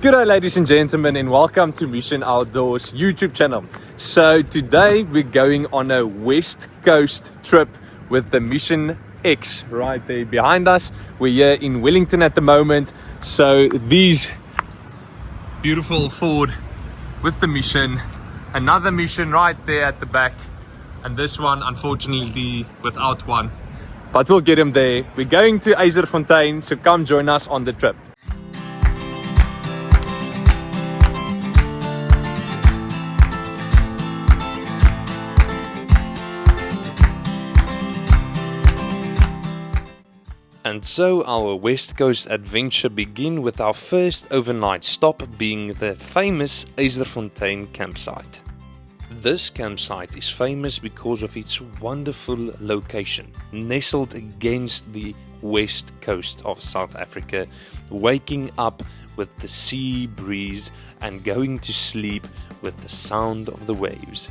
G'day ladies and gentlemen, and welcome to Mission Outdoors YouTube channel. So today we're going on a West Coast trip with the Mission X right there behind us. We're here in Wellington at the moment. So these beautiful Ford with the Mission, another Mission right there at the back, and this one unfortunately without one, but we'll get him there. We're going to Yzerfontein, so come join us on the trip. And so our West Coast adventure begins with our first overnight stop being the famous Yzerfontein campsite. This campsite is famous because of its wonderful location, nestled against the west coast of South Africa, waking up with the sea breeze and going to sleep with the sound of the waves.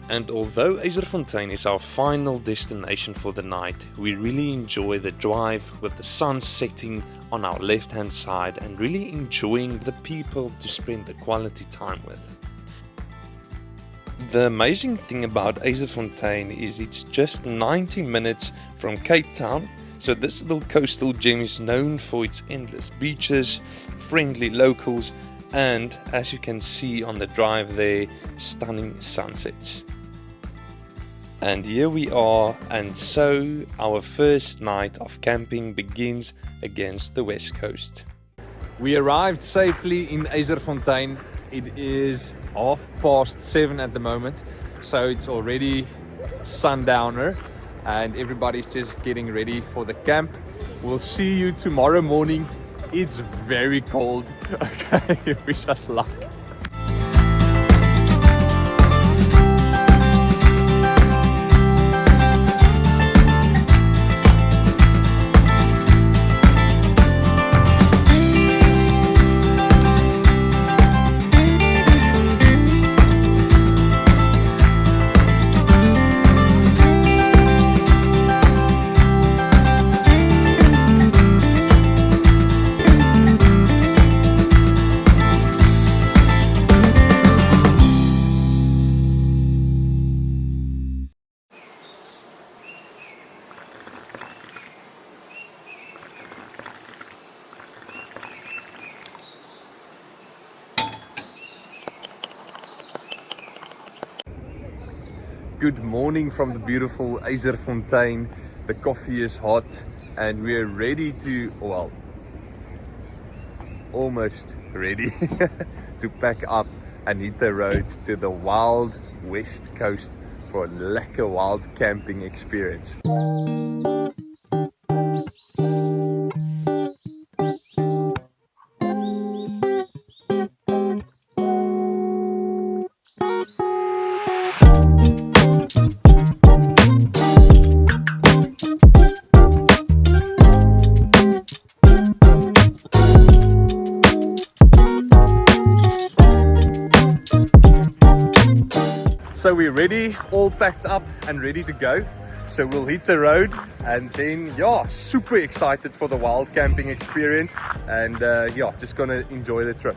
And although Yzerfontein is our final destination for the night, we really enjoy the drive with the sun setting on our left hand side and really enjoying the people to spend the quality time with. The amazing thing about Yzerfontein is it's just 90 minutes from Cape Town, so this little coastal gem is known for its endless beaches, friendly locals, and as you can see on the drive there, stunning sunsets. And here we are, and so our first night of camping begins against the west coast. We arrived safely in Yzerfontein. It is 7:30 at the moment, so it's already sundowner and everybody's just getting ready for the camp. We'll see you tomorrow morning. It's very cold. Okay, wish us luck. Good morning from the beautiful Yzerfontein. The coffee is hot and we're ready to, well, almost ready to pack up and hit the road to the wild West Coast for a lekker wild camping experience. So we're ready, all packed up and ready to go. So we'll hit the road and then, yeah, super excited for the wild camping experience and yeah, just gonna enjoy the trip.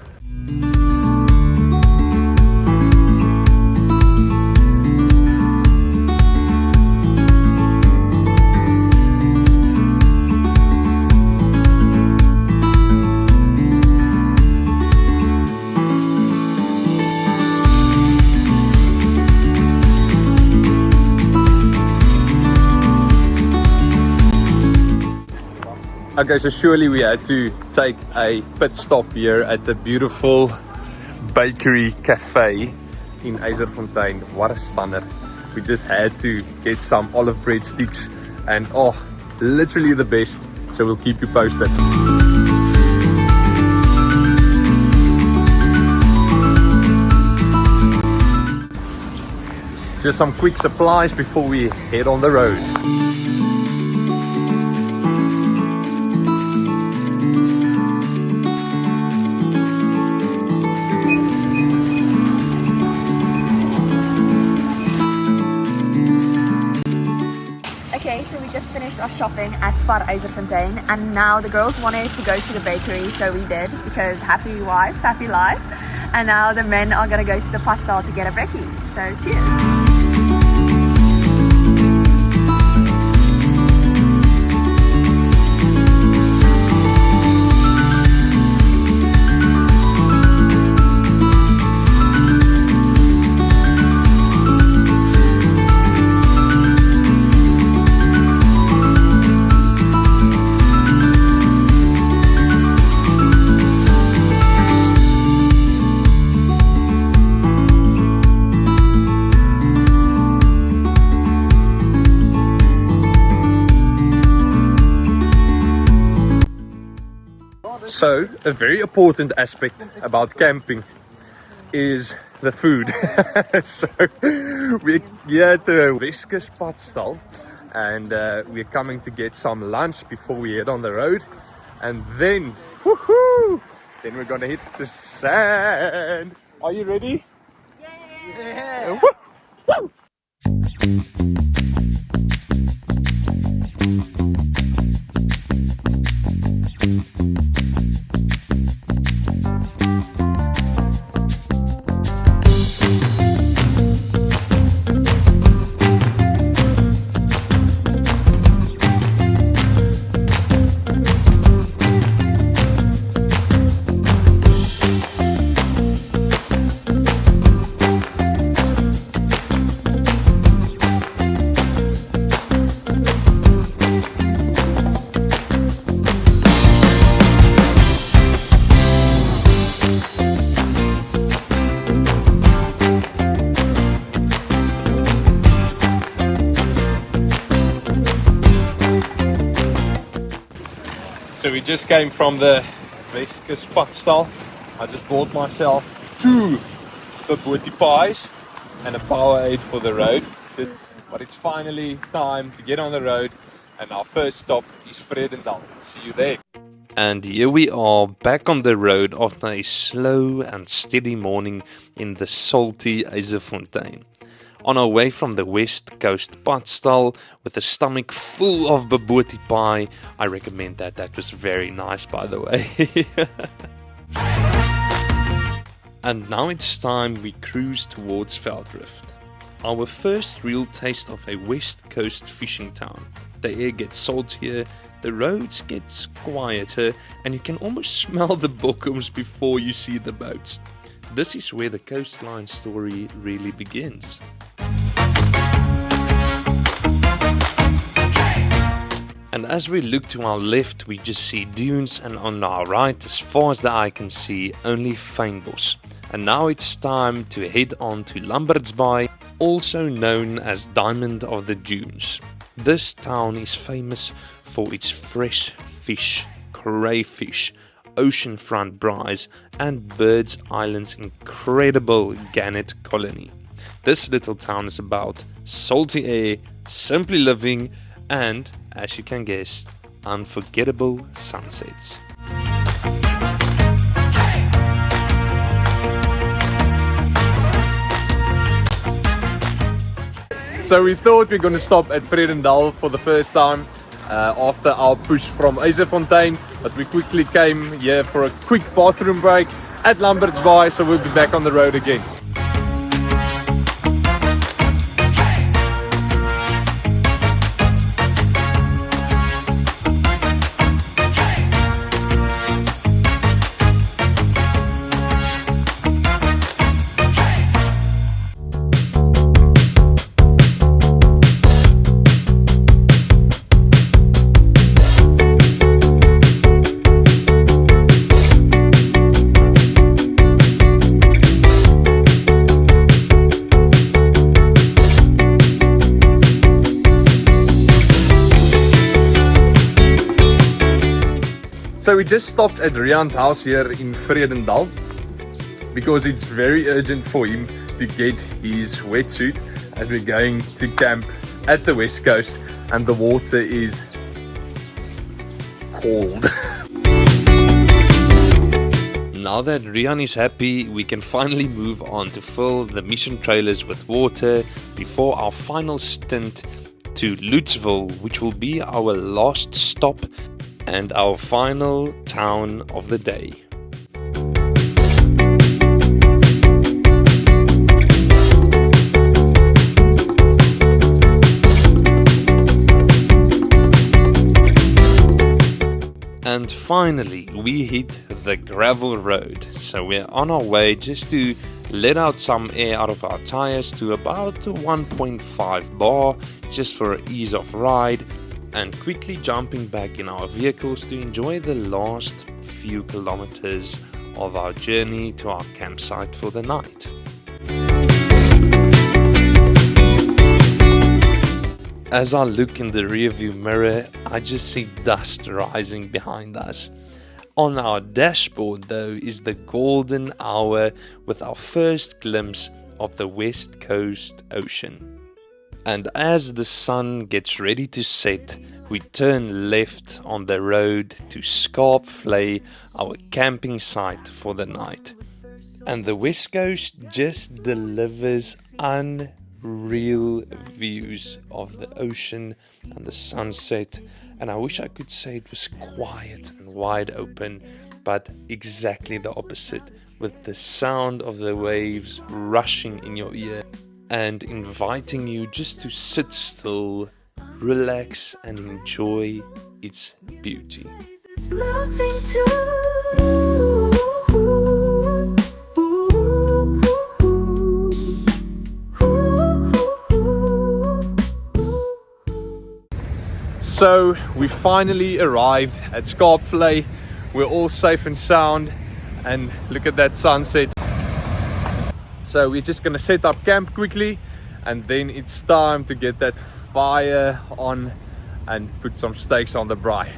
Okay, so surely we had to take a pit stop here at the beautiful bakery cafe in Yzerfontein. What a stunner. We just had to get some olive bread sticks and oh, literally the best. So we'll keep you posted. Just some quick supplies before we head on the road. Okay, so we just finished our shopping at spot Yzerfontein, and now the girls wanted to go to the bakery, so we did, because happy wives, happy life. And now the men are gonna go to the padstal to get a brekkie. So cheers! So, a very important aspect about camping is the food. So, we're here at the Westkust padstal, and we're coming to get some lunch before we head on the road. And then, woohoo! Then we're gonna hit the sand. Are you ready? Yeah! Woo! Woo! So we just came from the Westkust padstal. I just bought myself 2 bobotie pies and a Powerade for the road. But it's finally time to get on the road, and our first stop is Vredendal. See you there. And here we are back on the road after a slow and steady morning in the salty Yzerfontein. On our way from the West Coast padstal with a stomach full of bobotie pie. I recommend that. That was very nice, by the way. And now it's time we cruise towards Velddrif. Our first real taste of a West Coast fishing town. The air gets saltier, the roads get quieter, and you can almost smell the bokkums before you see the boats. This is where the coastline story really begins. And as we look to our left, we just see dunes, and on our right, as far as the eye can see, only fynbos. And now it's time to head on to Lambertsbaai, also known as Diamond of the Dunes. This town is famous for its fresh fish, crayfish, oceanfront braais, and Birds Island's incredible gannet colony. This little town is about salty air, simply living, and, as you can guess, unforgettable sunsets. So we thought we were going to stop at Vredendal for the first time after our push from Yzerfontein, but we quickly came here for a quick bathroom break at Lambertsbaai, so we'll be back on the road again. So we just stopped at Rian's house here in Vredendal because it's very urgent for him to get his wetsuit as we're going to camp at the West Coast and the water is cold. Now that Rian is happy, we can finally move on to fill the mission trailers with water before our final stint to Lutzville, which will be our last stop and our final town of the day. And finally, we hit the gravel road, so we're on our way just to let out some air out of our tires to about 1.5 bar, just for ease of ride, and quickly jumping back in our vehicles to enjoy the last few kilometers of our journey to our campsite for the night. As I look in the rearview mirror, I just see dust rising behind us. On our dashboard though is the golden hour with our first glimpse of the West Coast Ocean. And as the sun gets ready to set, we turn left on the road to Scarp Fle, our camping site for the night. And the West Coast just delivers unreal views of the ocean and the sunset, and I wish I could say it was quiet and wide open, but exactly the opposite, with the sound of the waves rushing in your ear and inviting you just to sit still, relax and enjoy its beauty. So we finally arrived at Scarp Fle. We're all safe and sound, and look at that sunset. So we're just gonna set up camp quickly, and then it's time to get that fire on and put some steaks on the braai.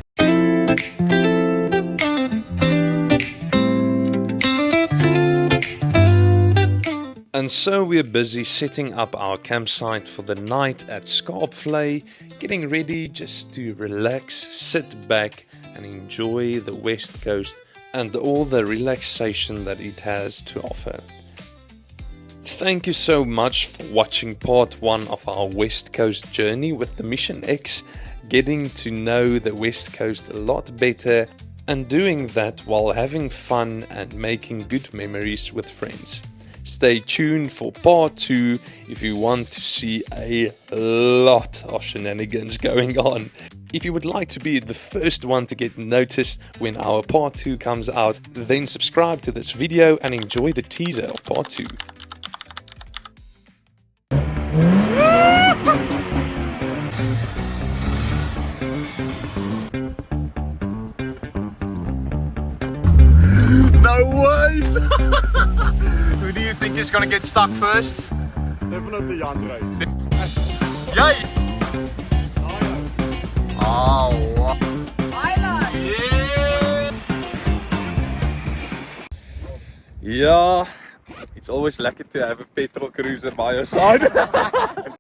And so we're busy setting up our campsite for the night at Scarp Fle, getting ready just to relax, sit back and enjoy the West Coast and all the relaxation that it has to offer. Thank you so much for watching part 1 of our West Coast journey with the Mission X, getting to know the West Coast a lot better and doing that while having fun and making good memories with friends. Stay tuned for part 2 if you want to see a lot of shenanigans going on. If you would like to be the first one to get noticed when our part 2 comes out, then subscribe to this video and enjoy the teaser of part 2. No ways! Who do you think is gonna get stuck first? Definitely Andre. Yay! Oh, yeah, it's always lekker to have a petrol cruiser by your side.